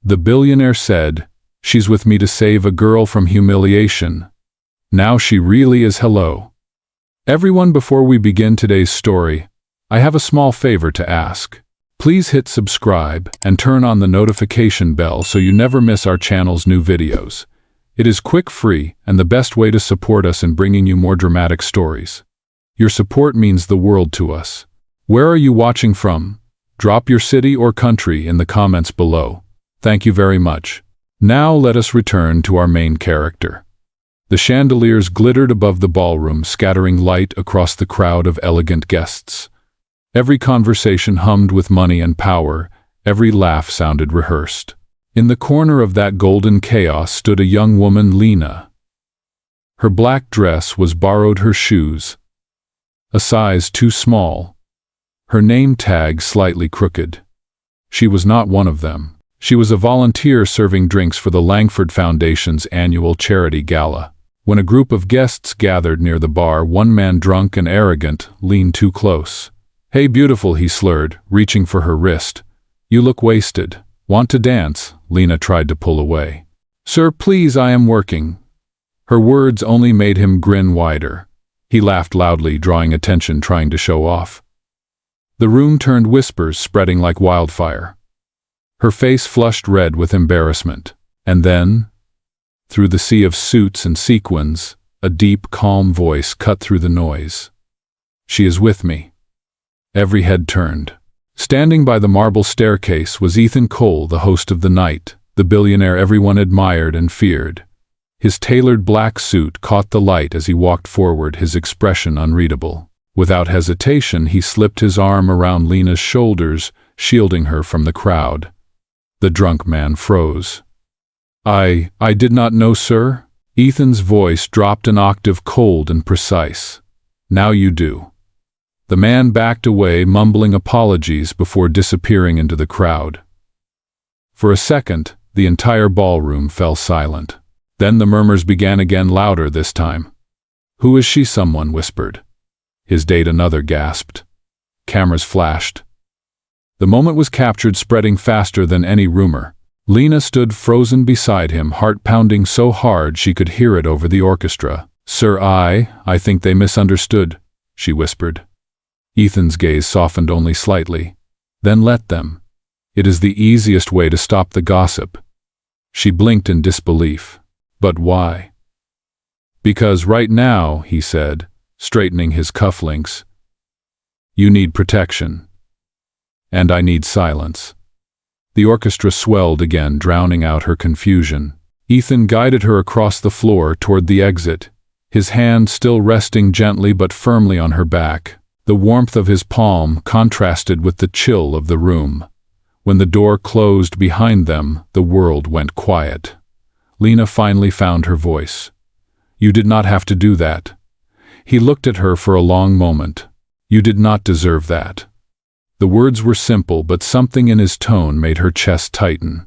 The billionaire said, "She's with me to save a girl from humiliation. Now she really is hello." Everyone, before we begin today's story, I have a small favor to ask. Please hit subscribe and turn on the notification bell so you never miss our channel's new videos. It is quick, free, and the best way to support us in bringing you more dramatic stories. Your support means the world to us. Where are you watching from? Drop your city or country in the comments below. Thank you very much. Now let us return to our main character. The chandeliers glittered above the ballroom, scattering light across the crowd of elegant guests. Every conversation hummed with money and power, every laugh sounded rehearsed. In the corner of that golden chaos stood a young woman, Lena. Her black dress was borrowed, her shoes a size too small, her name tag slightly crooked. She was not one of them. She was a volunteer serving drinks for the Langford Foundation's annual charity gala. When a group of guests gathered near the bar, one man, drunk and arrogant, leaned too close. "Hey beautiful," he slurred, reaching for her wrist. "You look wasted. Want to dance?" Lena tried to pull away. "Sir, please, I am working." Her words only made him grin wider. He laughed loudly, drawing attention, trying to show off. The room turned, whispers spreading like wildfire. Her face flushed red with embarrassment. And then, through the sea of suits and sequins, a deep, calm voice cut through the noise. "She is with me." Every head turned. Standing by the marble staircase was Ethan Cole, the host of the night, the billionaire everyone admired and feared. His tailored black suit caught the light as he walked forward, his expression unreadable. Without hesitation, he slipped his arm around Lena's shoulders, shielding her from the crowd. The drunk man froze. I did not know, sir." Ethan's voice dropped an octave, cold and precise. "Now you do." The man backed away, mumbling apologies before disappearing into the crowd. For a second, the entire ballroom fell silent. Then the murmurs began again, louder this time. "Who is she?" someone whispered. "His date," another gasped. Cameras flashed. The moment was captured, spreading faster than any rumor. Lena stood frozen beside him, heart pounding so hard she could hear it over the orchestra. "Sir, I think they misunderstood," she whispered. Ethan's gaze softened only slightly. "Then let them. It is the easiest way to stop the gossip." She blinked in disbelief. "But why?" "Because right now," he said, straightening his cufflinks, "you need protection. And I need silence." The orchestra swelled again, drowning out her confusion. Ethan guided her across the floor toward the exit, his hand still resting gently but firmly on her back. The warmth of his palm contrasted with the chill of the room. When the door closed behind them, the world went quiet. Lena finally found her voice. "You did not have to do that." He looked at her for a long moment. "You did not deserve that." The words were simple, but something in his tone made her chest tighten.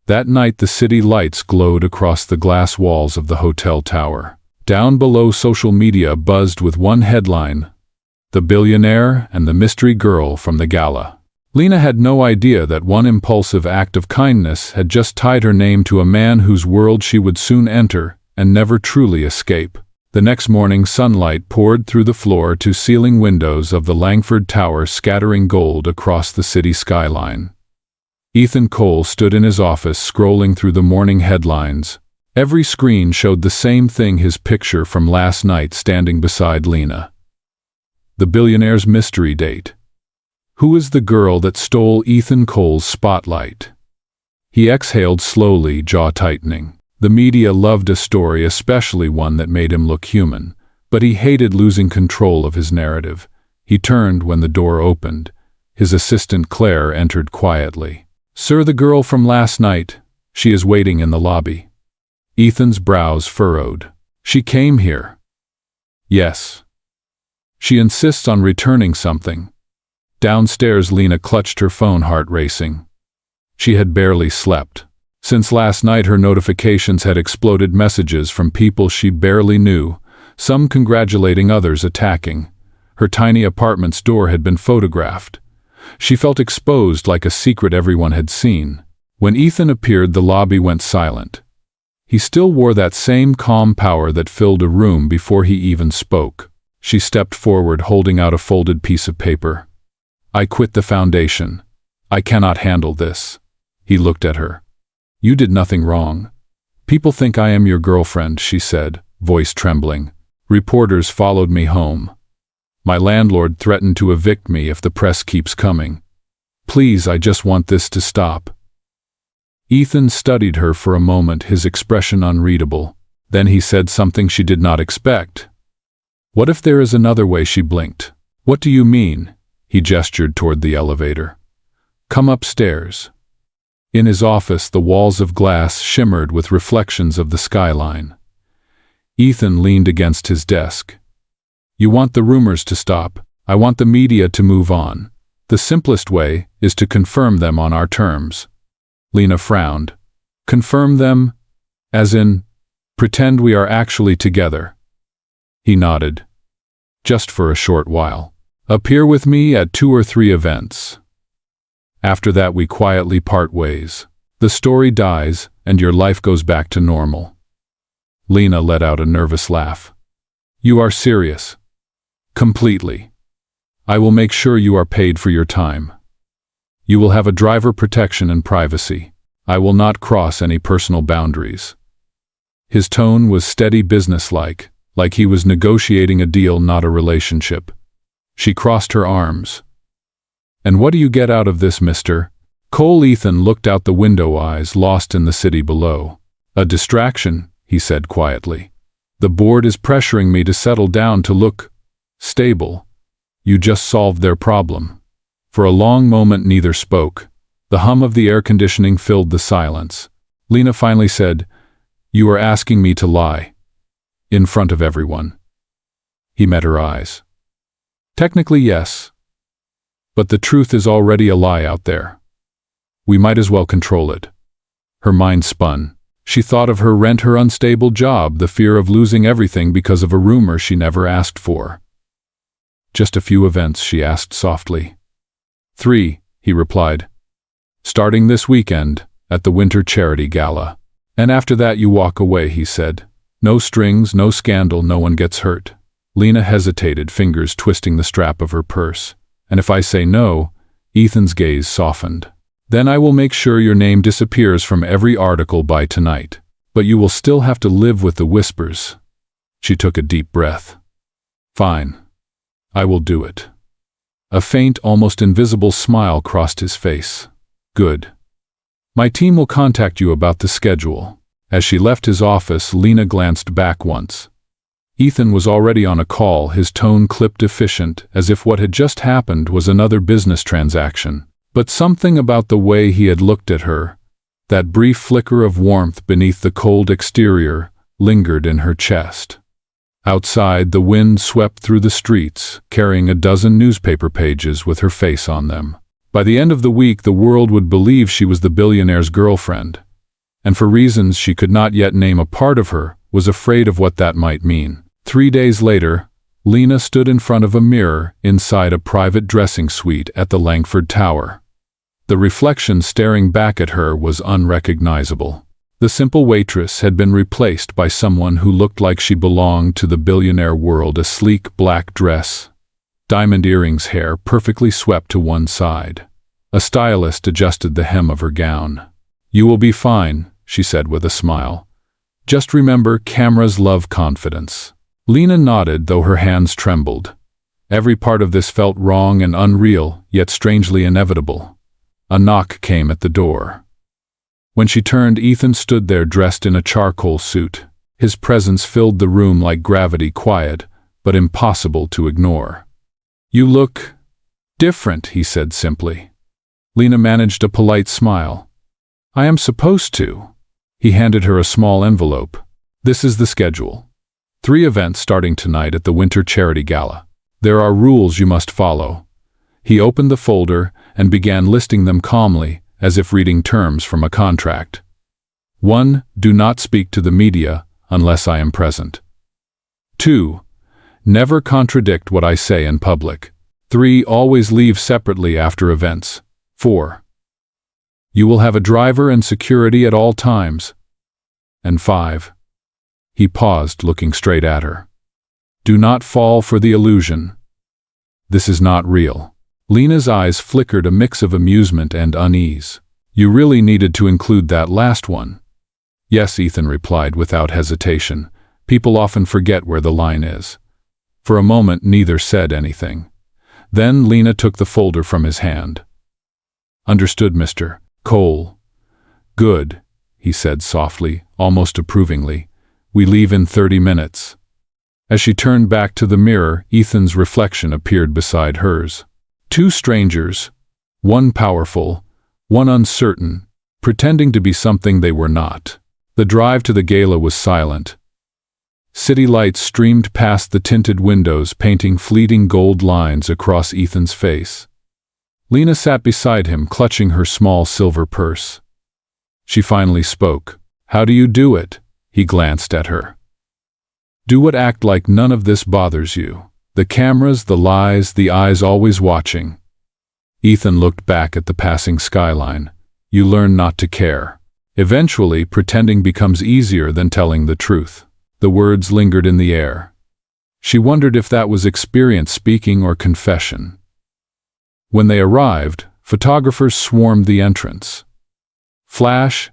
That night the city lights glowed across the glass walls of the hotel tower. Down below, social media buzzed with one headline: "The Billionaire and the Mystery Girl from the Gala." Lena had no idea that one impulsive act of kindness had just tied her name to a man whose world she would soon enter and never truly escape. The next morning, sunlight poured through the floor-to-ceiling windows of the Langford Tower, scattering gold across the city skyline. Ethan Cole stood in his office, scrolling through the morning headlines. Every screen showed the same thing: his picture from last night standing beside Lena. The billionaire's mystery date. Who is the girl that stole Ethan Cole's spotlight? He exhaled slowly, jaw tightening. The media loved a story, especially one that made him look human, but he hated losing control of his narrative. He turned when the door opened. His assistant Claire entered quietly. "Sir, the girl from last night. She is waiting in the lobby." Ethan's brows furrowed. "She came here?" "Yes." "She insists on returning something." Downstairs, Lena clutched her phone, heart racing. She had barely slept. Since last night, her notifications had exploded, messages from people she barely knew, some congratulating, others attacking. Her tiny apartment's door had been photographed. She felt exposed, like a secret everyone had seen. When Ethan appeared, the lobby went silent. He still wore that same calm power that filled a room before he even spoke. She stepped forward, holding out a folded piece of paper. "I quit the foundation. I cannot handle this." He looked at her. "You did nothing wrong. People think I am your girlfriend," she said, voice trembling. "Reporters followed me home. My landlord threatened to evict me if the press keeps coming. Please, I just want this to stop." Ethan studied her for a moment, his expression unreadable. Then he said something she did not expect. "What if there is another way?" She blinked. "What do you mean?" He gestured toward the elevator. "Come upstairs." In his office, the walls of glass shimmered with reflections of the skyline. Ethan leaned against his desk. "You want the rumors to stop. I want the media to move on. The simplest way is to confirm them on our terms." Lena frowned. "Confirm them? As in, pretend we are actually together?" He nodded. "Just for a short while. Appear with me at 2 or 3 events. After that we quietly part ways. The story dies, and your life goes back to normal." Lena let out a nervous laugh. "You are serious?" "Completely. I will make sure you are paid for your time. You will have a driver protection and privacy. I will not cross any personal boundaries." His tone was steady, businesslike, like he was negotiating a deal, not a relationship. She crossed her arms. "And what do you get out of this, Mr. Cole?" Ethan looked out the window, eyes lost in the city below. "A distraction," he said quietly. "The board is pressuring me to settle down, to look stable. You just solved their problem." For a long moment neither spoke. The hum of the air conditioning filled the silence. Lena finally said, "You are asking me to lie. In front of everyone." He met her eyes. "Technically, yes. But the truth is already a lie out there. We might as well control it." Her mind spun. She thought of her rent, her unstable job, the fear of losing everything because of a rumor she never asked for. "Just a few events?" she asked softly. 3, he replied. "Starting this weekend, at the Winter Charity Gala. And after that you walk away," he said. "No strings, no scandal, no one gets hurt." Lena hesitated, fingers twisting the strap of her purse. "And if I say no?" Ethan's gaze softened. "Then I will make sure your name disappears from every article by tonight. But you will still have to live with the whispers." She took a deep breath. "Fine. I will do it." A faint, almost invisible smile crossed his face. "Good. My team will contact you about the schedule." As she left his office, Lena glanced back once. Ethan was already on a call, his tone clipped, efficient, as if what had just happened was another business transaction. But something about the way he had looked at her, that brief flicker of warmth beneath the cold exterior, lingered in her chest. Outside, the wind swept through the streets, carrying a dozen newspaper pages with her face on them. By the end of the week, the world would believe she was the billionaire's girlfriend, and for reasons she could not yet name, a part of her was afraid of what that might mean. 3 days later, Lena stood in front of a mirror inside a private dressing suite at the Langford Tower. The reflection staring back at her was unrecognizable. The simple waitress had been replaced by someone who looked like she belonged to the billionaire world, a sleek black dress, diamond earrings, hair perfectly swept to one side. A stylist adjusted the hem of her gown. "You will be fine," she said with a smile. "Just remember, cameras love confidence." Lena nodded, though her hands trembled. Every part of this felt wrong and unreal, yet strangely inevitable. A knock came at the door. When she turned, Ethan stood there dressed in a charcoal suit. His presence filled the room like gravity, quiet, but impossible to ignore. "You look different," he said simply. Lena managed a polite smile. "I am supposed to." He handed her a small envelope. "This is the schedule. 3 events starting tonight at the Winter Charity Gala. There are rules you must follow." He opened the folder and began listing them calmly, as if reading terms from a contract. 1. Do not speak to the media unless I am present. 2. Never contradict what I say in public. 3. Always leave separately after events. 4. You will have a driver and security at all times. And 5. He paused, looking straight at her. Do not fall for the illusion. This is not real. Lena's eyes flickered a mix of amusement and unease. You really needed to include that last one. Yes, Ethan replied without hesitation. People often forget where the line is. For a moment, neither said anything. Then Lena took the folder from his hand. Understood, Mr. Cole. Good, he said softly, almost approvingly. We leave in 30 minutes. As she turned back to the mirror, Ethan's reflection appeared beside hers. Two strangers, one powerful, one uncertain, pretending to be something they were not. The drive to the gala was silent. City lights streamed past the tinted windows, painting fleeting gold lines across Ethan's face. Lena sat beside him, clutching her small silver purse. She finally spoke. How do you do it? He glanced at her. Do it, act like none of this bothers you. The cameras, the lies, the eyes always watching. Ethan looked back at the passing skyline. You learn not to care. Eventually, pretending becomes easier than telling the truth. The words lingered in the air. She wondered if that was experience speaking or confession. When they arrived, photographers swarmed the entrance. Flash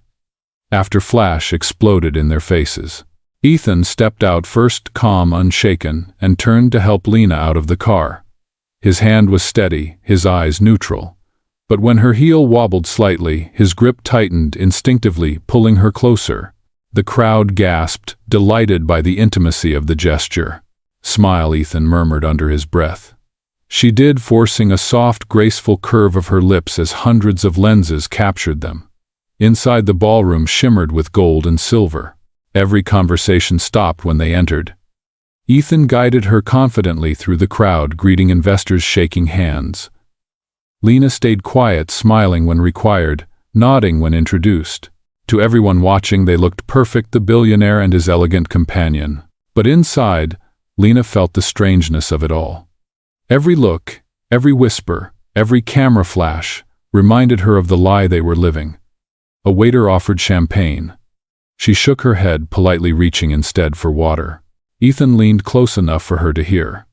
after flash exploded in their faces. Ethan stepped out first, calm, unshaken, and turned to help Lena out of the car. His hand was steady, his eyes neutral. But when her heel wobbled slightly, his grip tightened instinctively, pulling her closer. The crowd gasped, delighted by the intimacy of the gesture. Smile, Ethan murmured under his breath. She did, forcing a soft, graceful curve of her lips as hundreds of lenses captured them. Inside, the ballroom shimmered with gold and silver. Every conversation stopped when they entered. Ethan guided her confidently through the crowd, greeting investors, shaking hands. Lena stayed quiet, smiling when required, nodding when introduced. To everyone watching, they looked perfect, the billionaire and his elegant companion. But inside, Lena felt the strangeness of it all. Every look, every whisper, every camera flash reminded her of the lie they were living. A waiter offered champagne. She shook her head, politely reaching instead for water. Ethan leaned close enough for her to hear.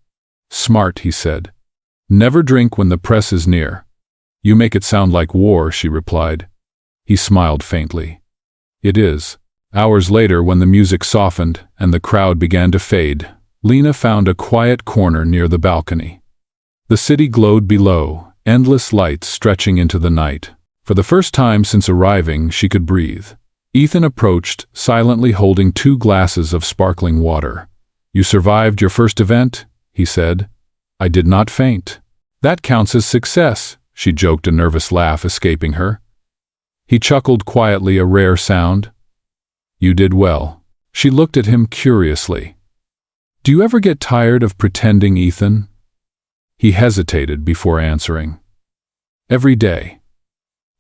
Smart, he said. Never drink when the press is near. You make it sound like war, she replied. He smiled faintly. It is. Hours later, when the music softened and the crowd began to fade, Lena found a quiet corner near the balcony. The city glowed below, endless lights stretching into the night. For the first time since arriving, she could breathe. Ethan approached, silently holding 2 glasses of sparkling water. You survived your first event, he said. I did not faint. That counts as success, she joked, a nervous laugh escaping her. He chuckled quietly, a rare sound. You did well. She looked at him curiously. Do you ever get tired of pretending, Ethan? He hesitated before answering. Every day.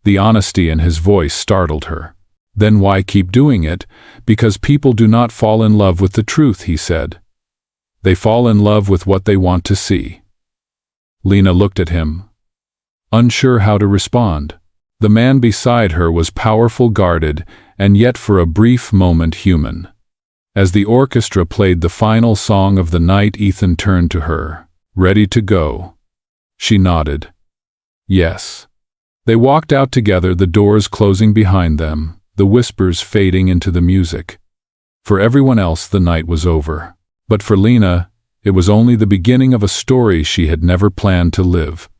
The honesty in his voice startled her. Then why keep doing it? Because people do not fall in love with the truth, he said. They fall in love with what they want to see. Lena looked at him, unsure how to respond. The man beside her was powerful, guarded, and yet for a brief moment human. As the orchestra played the final song of the night, Ethan turned to her. Ready to go? She nodded. Yes. They walked out together, the doors closing behind them, the whispers fading into the music. For everyone else, the night was over. But for Lena, it was only the beginning of a story she had never planned to live.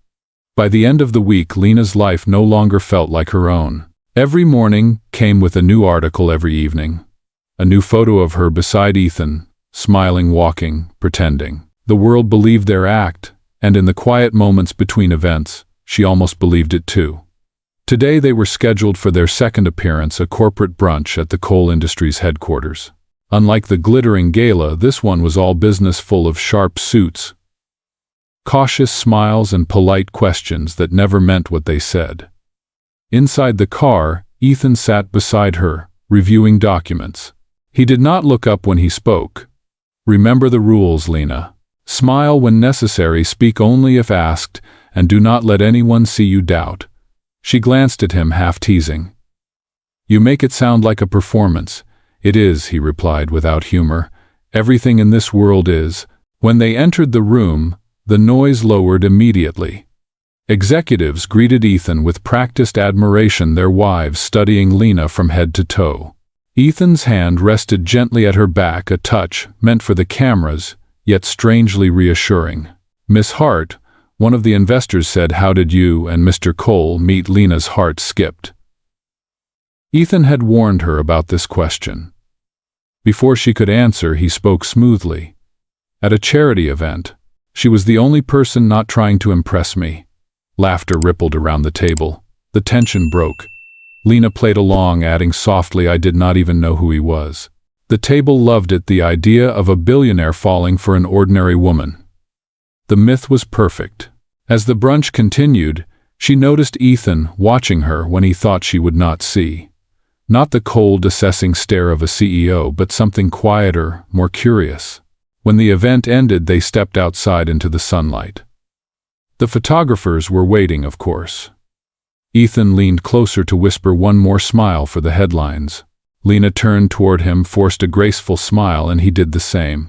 By the end of the week, Lena's life no longer felt like her own. Every morning came with a new article, every evening. A new photo of her beside Ethan, smiling, walking, pretending. The world believed their act, and in the quiet moments between events, she almost believed it too. Today they were scheduled for their second appearance, a corporate brunch at the Cole Industries headquarters. Unlike the glittering gala, this one was all business, full of sharp suits, cautious smiles, and polite questions that never meant what they said. Inside the car, Ethan sat beside her, reviewing documents. He did not look up when he spoke. Remember the rules, Lena. Smile when necessary, speak only if asked, and do not let anyone see you doubt. She glanced at him, half teasing. "You make it sound like a performance." "It is," he replied without humor. "Everything in this world is." When they entered the room, the noise lowered immediately. Executives greeted Ethan with practiced admiration, their wives studying Lena from head to toe. Ethan's hand rested gently at her back, a touch meant for the cameras, yet strangely reassuring. "Miss Hart," one of the investors said, "how did you and Mr. Cole meet?" Lena's heart skipped. Ethan had warned her about this question. Before she could answer, he spoke smoothly. "At a charity event. She was the only person not trying to impress me." Laughter rippled around the table. The tension broke. Lena played along, adding softly, "I did not even know who he was." The table loved it, the idea of a billionaire falling for an ordinary woman. The myth was perfect. As the brunch continued, she noticed Ethan watching her when he thought she would not see. Not the cold, assessing stare of a CEO, but something quieter, more curious. When the event ended, they stepped outside into the sunlight. The photographers were waiting, of course. Ethan leaned closer to whisper one more smile for the headlines. Lena turned toward him, forced a graceful smile, and he did the same.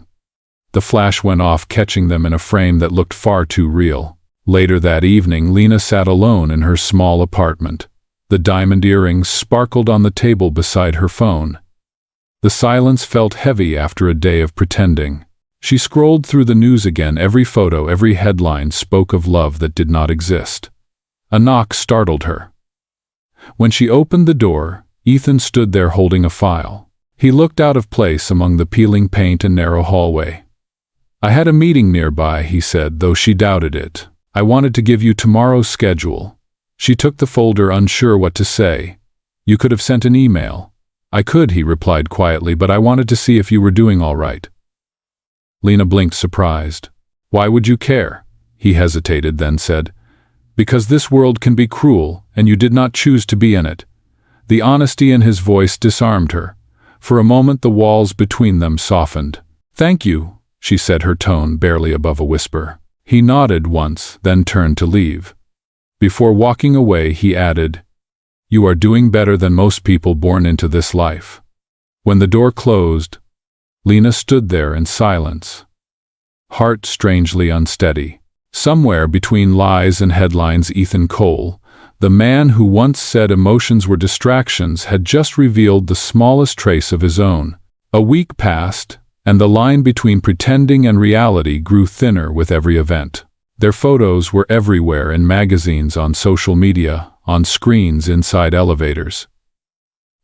The flash went off, catching them in a frame that looked far too real. Later that evening, Lena sat alone in her small apartment. The diamond earrings sparkled on the table beside her phone. The silence felt heavy after a day of pretending. She scrolled through the news again. Every photo, every headline spoke of love that did not exist. A knock startled her. When she opened the door, Ethan stood there holding a file. He looked out of place among the peeling paint and narrow hallway. "I had a meeting nearby," he said, though she doubted it. "I wanted to give you tomorrow's schedule." She took the folder, unsure what to say. "You could have sent an email." "I could," he replied quietly, "but I wanted to see if you were doing all right." Lena blinked, surprised. "Why would you care?" He hesitated, then said, "Because this world can be cruel, and you did not choose to be in it." The honesty in his voice disarmed her. For a moment the walls between them softened. "Thank you," she said, her tone barely above a whisper. He nodded once, then turned to leave. Before walking away, he added, "You are doing better than most people born into this life." When the door closed, Lena stood there in silence, heart strangely unsteady. Somewhere between lies and headlines, Ethan Cole, the man who once said emotions were distractions, had just revealed the smallest trace of his own. A week passed, and the line between pretending and reality grew thinner with every event. Their photos were everywhere, in magazines, on social media, on screens inside elevators.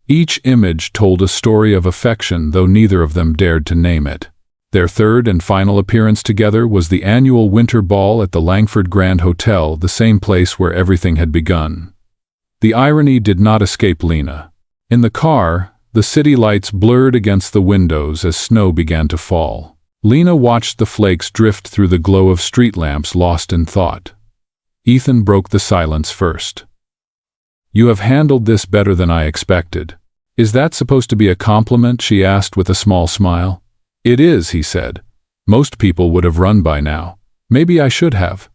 Each image told a story of affection, though neither of them dared to name it. Their third and final appearance together was the annual winter ball at the Langford Grand Hotel, the same place where everything had begun. The irony did not escape Lena. In the car, the city lights blurred against the windows as snow began to fall. Lena watched the flakes drift through the glow of street lamps, lost in thought. Ethan broke the silence first. "You have handled this better than I expected." "Is that supposed to be a compliment?" she asked with a small smile. "It is," he said. "Most people would have run by now." "Maybe I should have."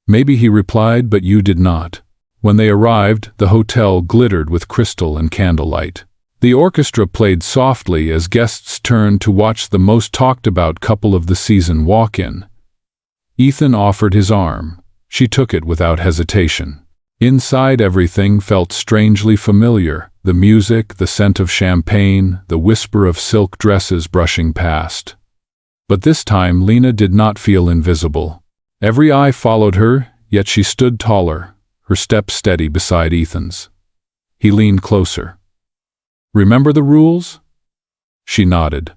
"Maybe," he replied, "but you did not." When they arrived, the hotel glittered with crystal and candlelight. The orchestra played softly as guests turned to watch the most talked-about couple of the season walk in. Ethan offered his arm. She took it without hesitation. Inside, everything felt strangely familiar. The music, the scent of champagne, the whisper of silk dresses brushing past. But this time Lena did not feel invisible. Every eye followed her, yet she stood taller, her step steady beside Ethan's. He leaned closer. "Remember the rules?" She nodded.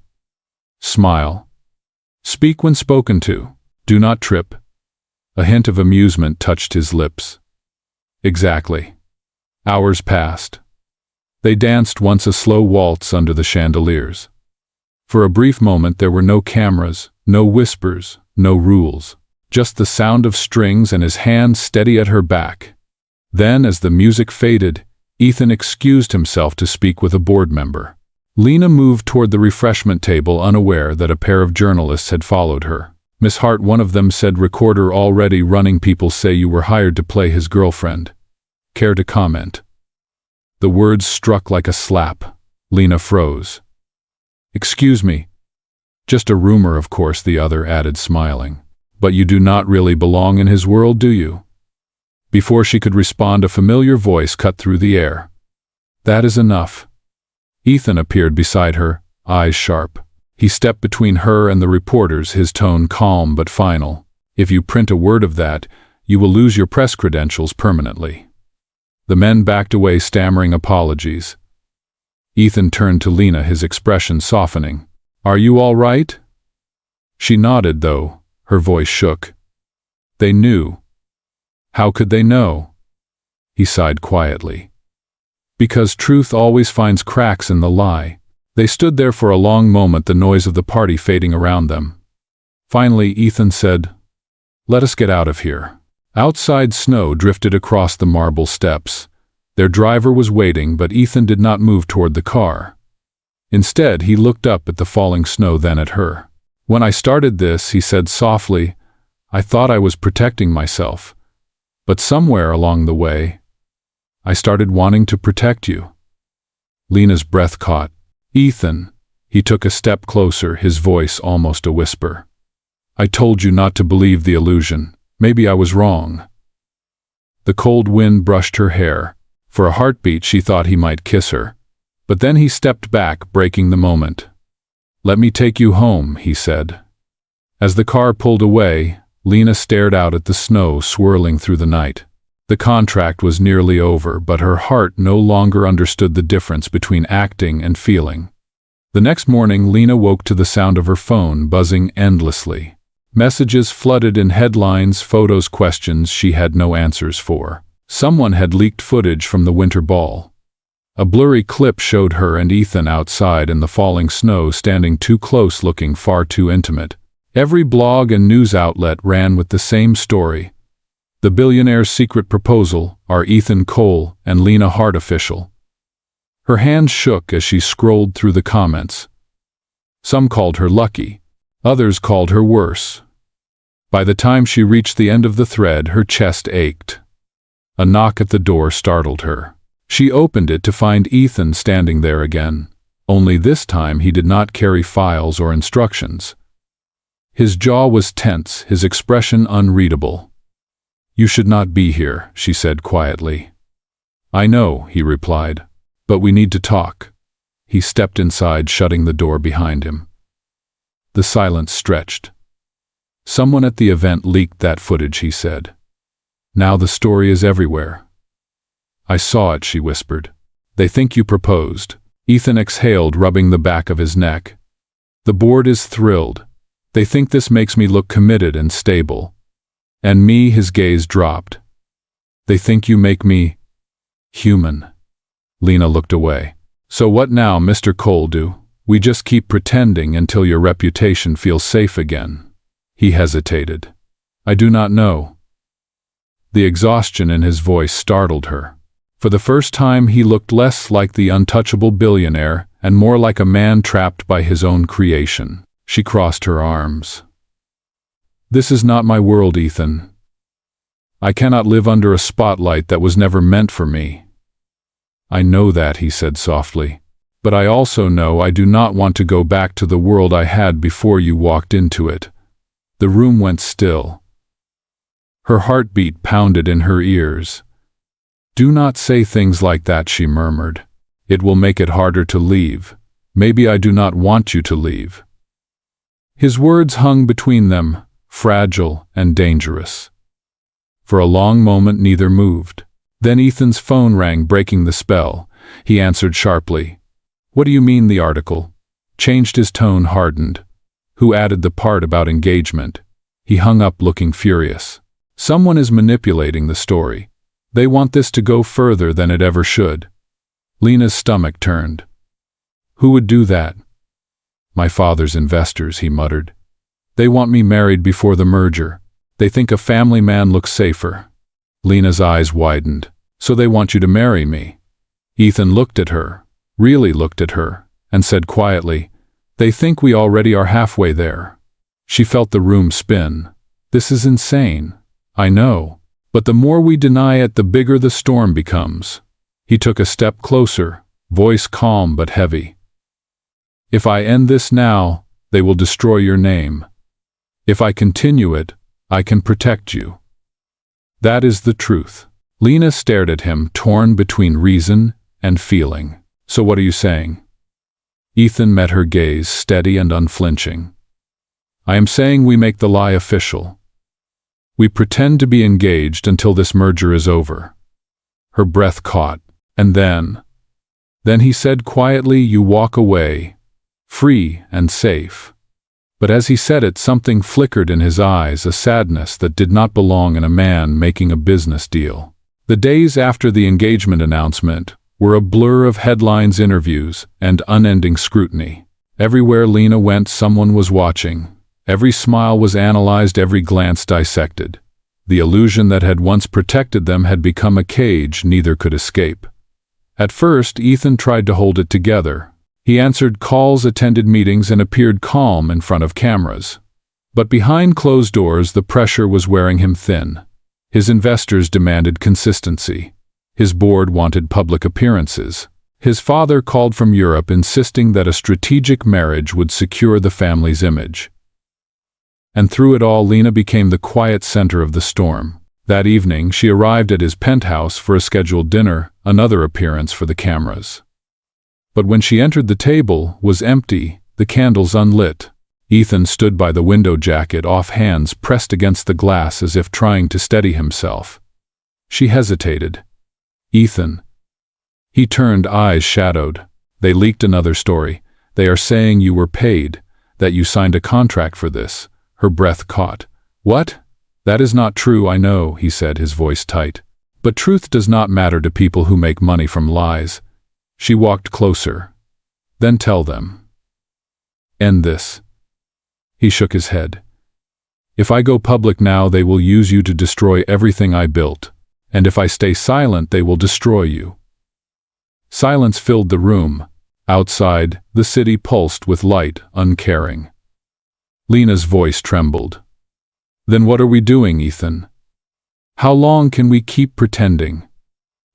"Smile. Speak when spoken to. Do not trip." A hint of amusement touched his lips. "Exactly." Hours passed. They danced once, a slow waltz under the chandeliers. For a brief moment there were no cameras, no whispers, no rules. Just the sound of strings and his hand steady at her back. Then, as the music faded, Ethan excused himself to speak with a board member. Lena moved toward the refreshment table, unaware that a pair of journalists had followed her. "Miss Hart," one of them said, "recorder already running. People say you were hired to play his girlfriend." Care to comment?" The words struck like a slap. Lena froze. "Excuse me. Just a rumor, of course," the other added, smiling. "But you do not really belong in his world, do you?" Before she could respond, a familiar voice cut through the air. "That is enough." Ethan appeared beside her, eyes sharp. He stepped between her and the reporters, his tone calm but final. "If you print a word of that, you will lose your press credentials permanently." The men backed away, stammering apologies. Ethan turned to Lena, his expression softening. "Are you all right?" She nodded, though her voice shook. "They knew." "How could they know?" He sighed quietly. "Because truth always finds cracks in the lie." They stood there for a long moment, the noise of the party fading around them. Finally, Ethan said, "Let us get out of here." Outside, snow drifted across the marble steps. Their driver was waiting, but Ethan did not move toward the car. Instead, he looked up at the falling snow, then at her. "When I started this," he said softly, "I thought I was protecting myself. But somewhere along the way, I started wanting to protect you." Lena's breath caught. "Ethan," he took a step closer, his voice almost a whisper. "I told you not to believe the illusion. Maybe I was wrong." The cold wind brushed her hair. For a heartbeat, she thought he might kiss her. But then he stepped back, breaking the moment. "Let me take you home," he said. As the car pulled away, Lena stared out at the snow swirling through the night. The contract was nearly over, but her heart no longer understood the difference between acting and feeling. The next morning, Lena woke to the sound of her phone buzzing endlessly. Messages flooded in, headlines, photos, questions she had no answers for. Someone had leaked footage from the winter ball. A blurry clip showed her and Ethan outside in the falling snow, standing too close, looking far too intimate. Every blog and news outlet ran with the same story. The Billionaire's secret proposal, are Ethan Cole and Lena Hart official? Her hands shook as she scrolled through the comments. Some called her lucky. Others called her worse. By the time she reached the end of the thread, her chest ached. A knock at the door startled her. She opened it to find Ethan standing there again. Only this time he did not carry files or instructions. His jaw was tense, his expression unreadable. "You should not be here," she said quietly. "I know," he replied, "but we need to talk." He stepped inside, shutting the door behind him. The silence stretched. "Someone at the event leaked that footage," he said. "Now the story is everywhere." "I saw it," she whispered. "They think you proposed." Ethan exhaled, rubbing the back of his neck. "The board is thrilled. They think this makes me look committed and stable. And me," his gaze dropped. "They think you make me human." Lena looked away. "So what now, Mr. Cole? Do we just keep pretending until your reputation feels safe again?" He hesitated. "I do not know." The exhaustion in his voice startled her. For the first time, he looked less like the untouchable billionaire and more like a man trapped by his own creation. She crossed her arms. "This is not my world, Ethan. I cannot live under a spotlight that was never meant for me." "I know that," he said softly. "But I also know I do not want to go back to the world I had before you walked into it." The room went still. Her heartbeat pounded in her ears. "Do not say things like that," she murmured. "It will make it harder to leave. Maybe I do not want you to leave." His words hung between them, fragile and dangerous. For a long moment, neither moved. Then Ethan's phone rang, breaking the spell. He answered sharply. "What do you mean, the article?" Changed, his tone hardened. "Who added the part about engagement?" He hung up, looking furious. "Someone is manipulating the story. They want this to go further than it ever should." Lena's stomach turned. "Who would do that?" "My father's investors," he muttered. "They want me married before the merger. They think a family man looks safer." Lena's eyes widened. "So they want you to marry me?" Ethan looked at her, really looked at her, and said quietly, "They think we already are halfway there." She felt the room spin. "This is insane." "I know. But the more we deny it, the bigger the storm becomes. He took a step closer, voice calm but heavy. If I end this now, they will destroy your name. If I continue it, I can protect you. That is the truth. Lena stared at him, torn between reason and feeling. So what are you saying? Ethan met her gaze, steady and unflinching. I am saying we make the lie official. We pretend to be engaged until this merger is over. Her breath caught, and then he said quietly, you walk away, free and safe. But as he said it, something flickered in his eyes, a sadness that did not belong in a man making a business deal. The days after the engagement announcement were a blur of headlines, interviews, and unending scrutiny. Everywhere Lena went, someone was watching. Every smile was analyzed, every glance dissected. The illusion that had once protected them had become a cage neither could escape. At first, Ethan tried to hold it together. He answered calls, attended meetings, and appeared calm in front of cameras. But behind closed doors, the pressure was wearing him thin. His investors demanded consistency. His board wanted public appearances. His father called from Europe, insisting that a strategic marriage would secure the family's image. And through it all, Lena became the quiet center of the storm. That evening, she arrived at his penthouse for a scheduled dinner, another appearance for the cameras. But when she entered, the table was empty, the candles unlit. Ethan stood by the window, jacket off, hands pressed against the glass as if trying to steady himself. She hesitated. Ethan. He turned, eyes shadowed. They leaked another story. They are saying you were paid, that you signed a contract for this. Her breath caught. What? That is not true, I know, he said, his voice tight. But truth does not matter to people who make money from lies. She walked closer. Then tell them. End this. He shook his head. If I go public now, they will use you to destroy everything I built. And if I stay silent, they will destroy you. Silence filled the room. Outside, the city pulsed with light, uncaring. Lena's voice trembled. Then what are we doing, Ethan? How long can we keep pretending?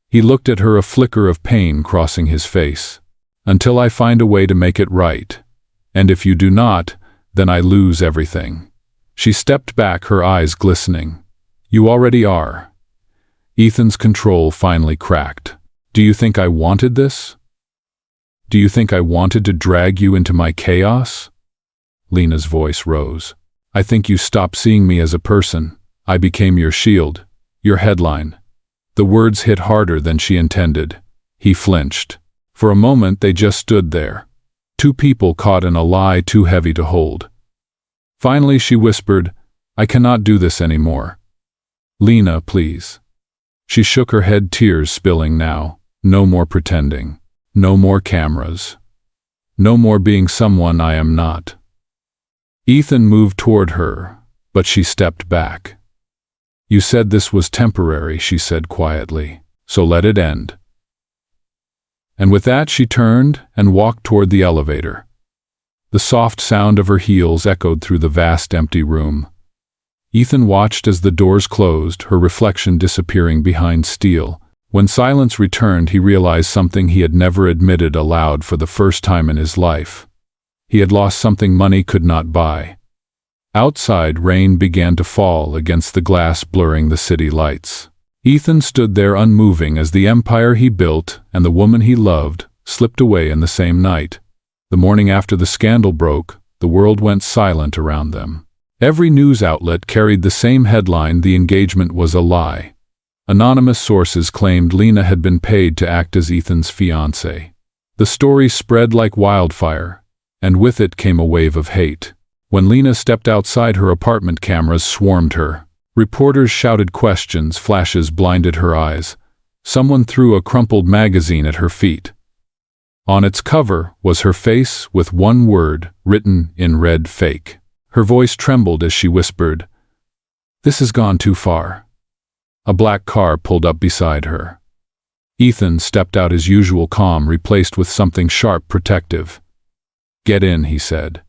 He looked at her, a flicker of pain crossing his face. Until I find a way to make it right. And if you do not, then I lose everything. She stepped back, her eyes glistening. You already are. Ethan's control finally cracked. Do you think I wanted this? Do you think I wanted to drag you into my chaos? Lena's voice rose. I think you stopped seeing me as a person. I became your shield, your headline. The words hit harder than she intended. He flinched. For a moment they just stood there. Two people caught in a lie too heavy to hold. Finally she whispered, I cannot do this anymore. Lena, please. She shook her head, tears spilling now. No more pretending. No more cameras. No more being someone I am not. Ethan moved toward her, but she stepped back. You said this was temporary, she said quietly, so let it end. And with that she turned and walked toward the elevator. The soft sound of her heels echoed through the vast empty room. Ethan watched as the doors closed, her reflection disappearing behind steel. When silence returned, he realized something he had never admitted aloud for the first time in his life. He had lost something money could not buy. Outside, rain began to fall against the glass, blurring the city lights. Ethan stood there unmoving as the empire he built and the woman he loved slipped away in the same night. The morning after the scandal broke, the world went silent around them. Every news outlet carried the same headline: the engagement was a lie. Anonymous sources claimed Lena had been paid to act as Ethan's fiancée. The story spread like wildfire, and with it came a wave of hate. When Lena stepped outside her apartment, cameras swarmed her. Reporters shouted questions, flashes blinded her eyes. Someone threw a crumpled magazine at her feet. On its cover was her face with one word written in red: fake. Her voice trembled as she whispered, "This has gone too far." A black car pulled up beside her. Ethan stepped out, his usual calm replaced with something sharp, protective. "Get in," he said.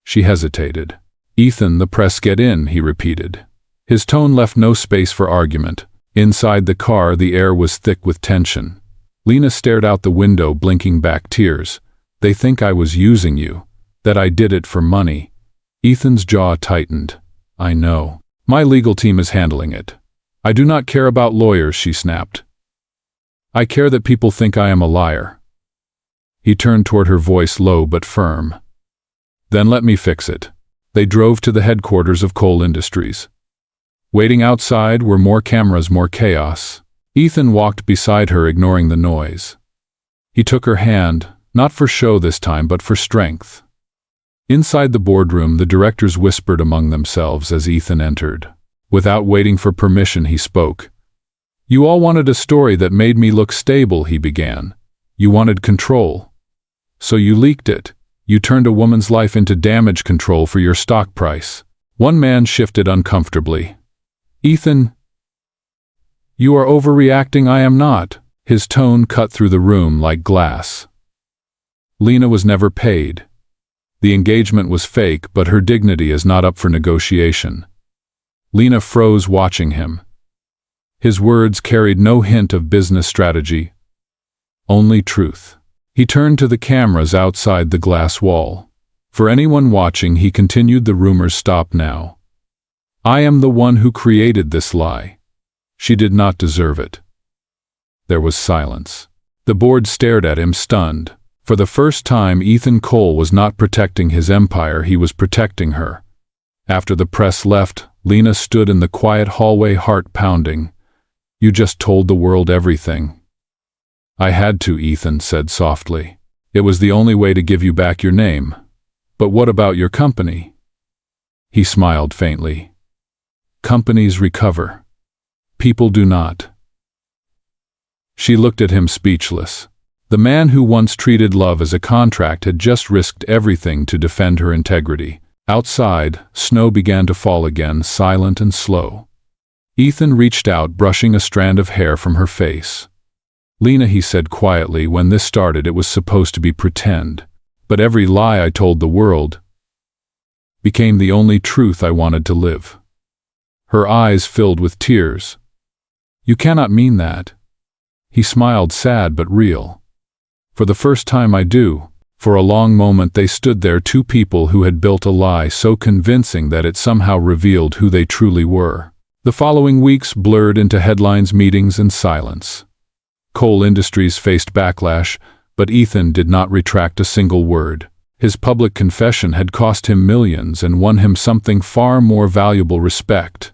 She hesitated. "Ethan, the press, get in," he repeated. His tone left no space for argument. Inside the car, the air was thick with tension. Lena stared out the window, blinking back tears. They think I was using you, that I did it for money. Ethan's jaw tightened. I know. My legal team is handling it. I do not care about lawyers, she snapped. I care that people think I am a liar. He turned toward her, voice low but firm. Then let me fix it. They drove to the headquarters of Coal Industries. Waiting outside were more cameras, more chaos. Ethan walked beside her, ignoring the noise. He took her hand, not for show this time, but for strength. Inside the boardroom, the directors whispered among themselves as Ethan entered. Without waiting for permission, he spoke. You all wanted a story that made me look stable, he began. You wanted control. So you leaked it. You turned a woman's life into damage control for your stock price. One man shifted uncomfortably. Ethan, you are overreacting. I am not. His tone cut through the room like glass. Lena was never paid. The engagement was fake, but her dignity is not up for negotiation. Lena froze, watching him. His words carried no hint of business strategy, only truth. He turned to the cameras outside the glass wall. For anyone watching, he continued, the rumors stop now. I am the one who created this lie. She did not deserve it. There was silence. The board stared at him, stunned. For the first time, Ethan Cole was not protecting his empire, he was protecting her. After the press left, Lena stood in the quiet hallway, heart pounding. You just told the world everything. I had to, Ethan said softly. It was the only way to give you back your name. But what about your company? He smiled faintly. Companies recover. People do not. She looked at him, speechless. The man who once treated love as a contract had just risked everything to defend her integrity. Outside, snow began to fall again, silent and slow. Ethan reached out, brushing a strand of hair from her face. Lena, he said quietly, when this started it was supposed to be pretend. But every lie I told the world became the only truth I wanted to live. Her eyes filled with tears. You cannot mean that. He smiled, sad but real. For the first time I do. For a long moment they stood there, two people who had built a lie so convincing that it somehow revealed who they truly were. The following weeks blurred into headlines, meetings, and silence. Coal Industries faced backlash, but Ethan did not retract a single word. His public confession had cost him millions and won him something far more valuable: respect.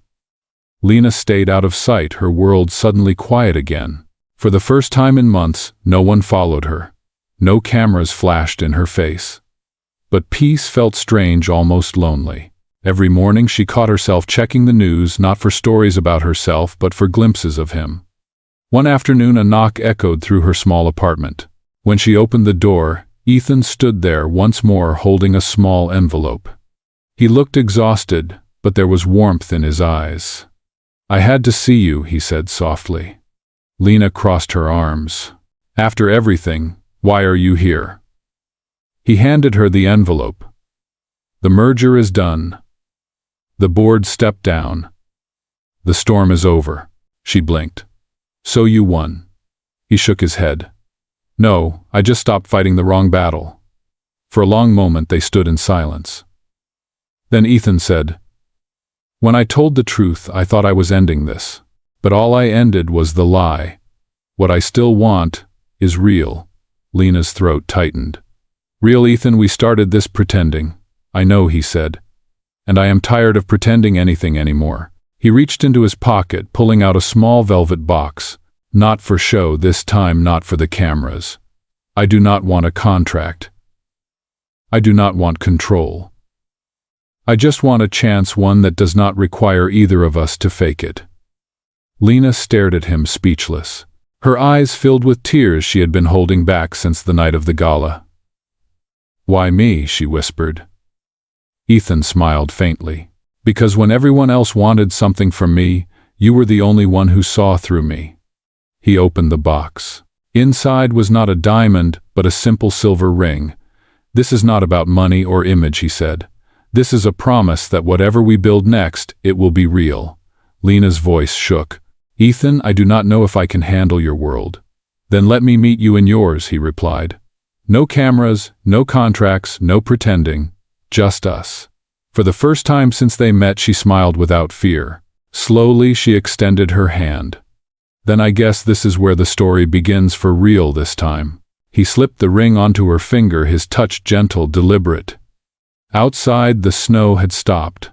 Lena stayed out of sight, her world suddenly quiet again. For the first time in months, no one followed her. No cameras flashed in her face. But peace felt strange, almost lonely. Every morning she caught herself checking the news, not for stories about herself, but for glimpses of him. One afternoon a knock echoed through her small apartment. When she opened the door, Ethan stood there once more, holding a small envelope. He looked exhausted, but there was warmth in his eyes. I had to see you, he said softly. Lena crossed her arms. After everything, why are you here? He handed her the envelope. The merger is done. The board stepped down. The storm is over. She blinked. So you won. He shook his head. No, I just stopped fighting the wrong battle. For a long moment they stood in silence. Then Ethan said, when I told the truth, I thought I was ending this. But all I ended was the lie. What I still want is real. Lena's throat tightened. Real, Ethan, we started this pretending. I know, he said. And I am tired of pretending anything anymore. He reached into his pocket, pulling out a small velvet box. Not for show this time, not for the cameras. I do not want a contract. I do not want control. I just want a chance, one that does not require either of us to fake it. Lena stared at him, speechless. Her eyes filled with tears she had been holding back since the night of the gala. Why me? She whispered. Ethan smiled faintly. Because when everyone else wanted something from me, you were the only one who saw through me. He opened the box. Inside was not a diamond, but a simple silver ring. This is not about money or image, he said. This is a promise that whatever we build next, it will be real. Lena's voice shook. "Ethan, I do not know if I can handle your world." "Then let me meet you in yours," he replied. "No cameras, no contracts, no pretending. Just us." For the first time since they met, she smiled without fear. Slowly, she extended her hand. "Then I guess this is where the story begins for real this time." He slipped the ring onto her finger, his touch gentle, deliberate. Outside, the snow had stopped.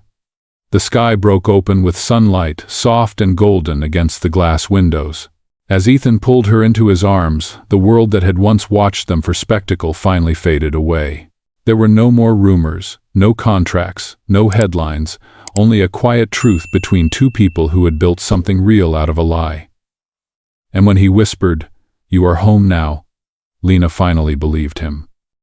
The sky broke open with sunlight, soft and golden against the glass windows. As Ethan pulled her into his arms, the world that had once watched them for spectacle finally faded away. There were no more rumors, no contracts, no headlines, only a quiet truth between two people who had built something real out of a lie. And when he whispered, "You are home now," Lena finally believed him.